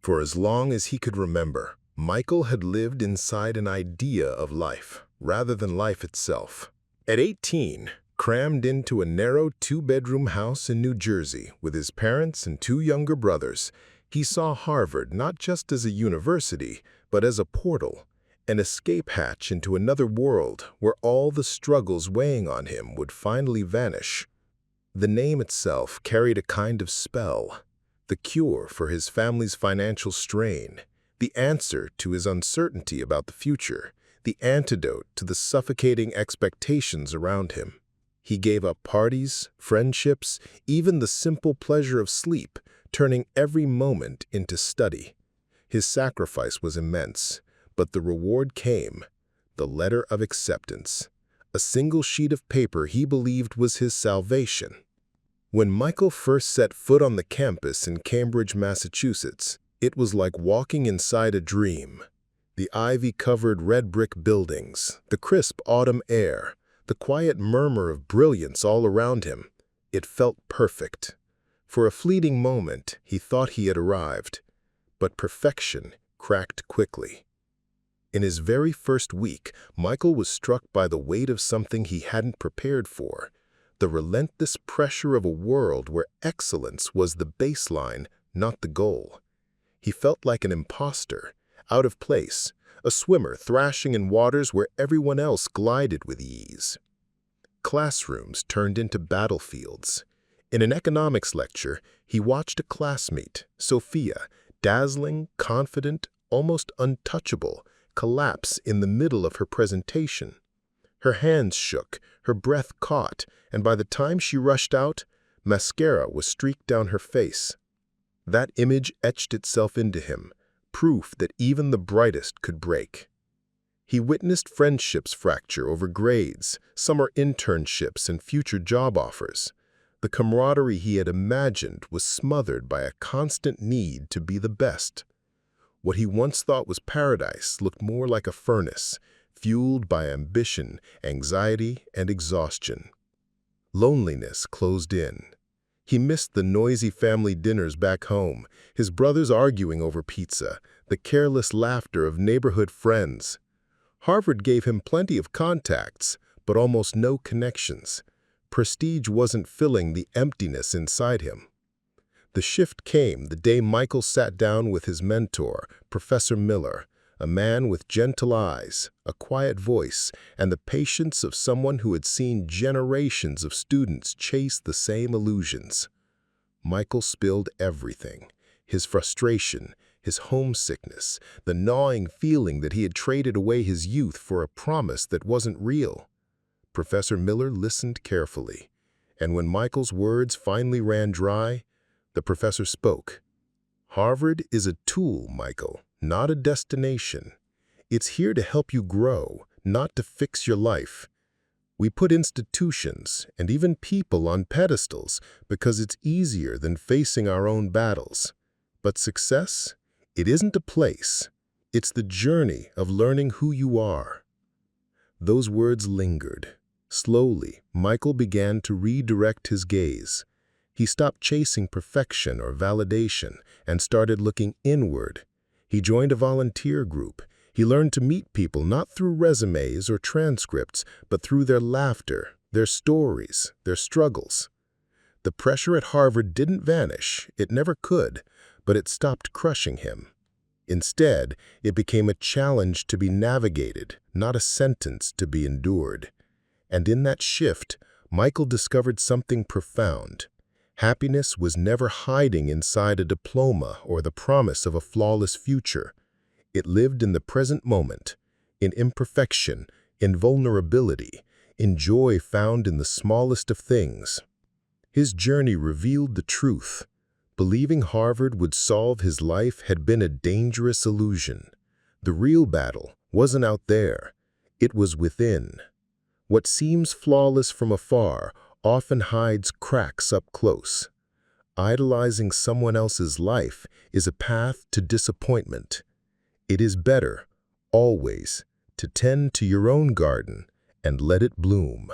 For as long as he could remember, Michael had lived inside an idea of life, rather than life itself. At 18, crammed into a narrow two-bedroom house in New Jersey with his parents and two younger brothers, he saw Harvard not just as a university, but as a portal, an escape hatch into another world where all the struggles weighing on him would finally vanish. The name itself carried a kind of spell, the cure for his family's financial strain, the answer to his uncertainty about the future, the antidote to the suffocating expectations around him. He gave up parties, friendships, even the simple pleasure of sleep, turning every moment into study. His sacrifice was immense, but the reward came, the letter of acceptance, a single sheet of paper he believed was his salvation. When Michael first set foot on the campus in Cambridge, Massachusetts, it was like walking inside a dream. The ivy-covered red brick buildings, the crisp autumn air, the quiet murmur of brilliance all around him. It felt perfect. For a fleeting moment, he thought he had arrived, but perfection cracked quickly. In his very first week, Michael was struck by the weight of something he hadn't prepared for, the relentless pressure of a world where excellence was the baseline, not the goal. He felt like an imposter, out of place, a swimmer thrashing in waters where everyone else glided with ease. Classrooms turned into battlefields. In an economics lecture, he watched a classmate, Sophia, dazzling, confident, almost untouchable, collapse in the middle of her presentation. Her hands shook, her breath caught, and by the time she rushed out, mascara was streaked down her face. That image etched itself into him, proof that even the brightest could break. He witnessed friendships fracture over grades, summer internships, and future job offers. The camaraderie he had imagined was smothered by a constant need to be the best. What he once thought was paradise looked more like a furnace, fueled by ambition, anxiety, and exhaustion. Loneliness closed in. He missed the noisy family dinners back home, his brothers arguing over pizza, the careless laughter of neighborhood friends. Harvard gave him plenty of contacts, but almost no connections. Prestige wasn't filling the emptiness inside him. The shift came the day Michael sat down with his mentor, Professor Miller, a man with gentle eyes, a quiet voice, and the patience of someone who had seen generations of students chase the same illusions. Michael spilled everything, his frustration, his homesickness, the gnawing feeling that he had traded away his youth for a promise that wasn't real. Professor Miller listened carefully, and when Michael's words finally ran dry, the professor spoke. "Harvard is a tool, Michael, not a destination. It's here to help you grow, not to fix your life. We put institutions and even people on pedestals because it's easier than facing our own battles. But success? It isn't a place. It's the journey of learning who you are." Those words lingered. Slowly, Michael began to redirect his gaze. He stopped chasing perfection or validation and started looking inward. He joined a volunteer group. He learned to meet people not through resumes or transcripts, but through their laughter, their stories, their struggles. The pressure at Harvard didn't vanish, it never could, but it stopped crushing him. Instead, it became a challenge to be navigated, not a sentence to be endured. And in that shift, Michael discovered something profound. Happiness was never hiding inside a diploma or the promise of a flawless future. It lived in the present moment, in imperfection, in vulnerability, in joy found in the smallest of things. His journey revealed the truth. Believing Harvard would solve his life had been a dangerous illusion. The real battle wasn't out there, it was within. What seems flawless from afar often hides cracks up close. Idolizing someone else's life is a path to disappointment. It is better, always, to tend to your own garden and let it bloom.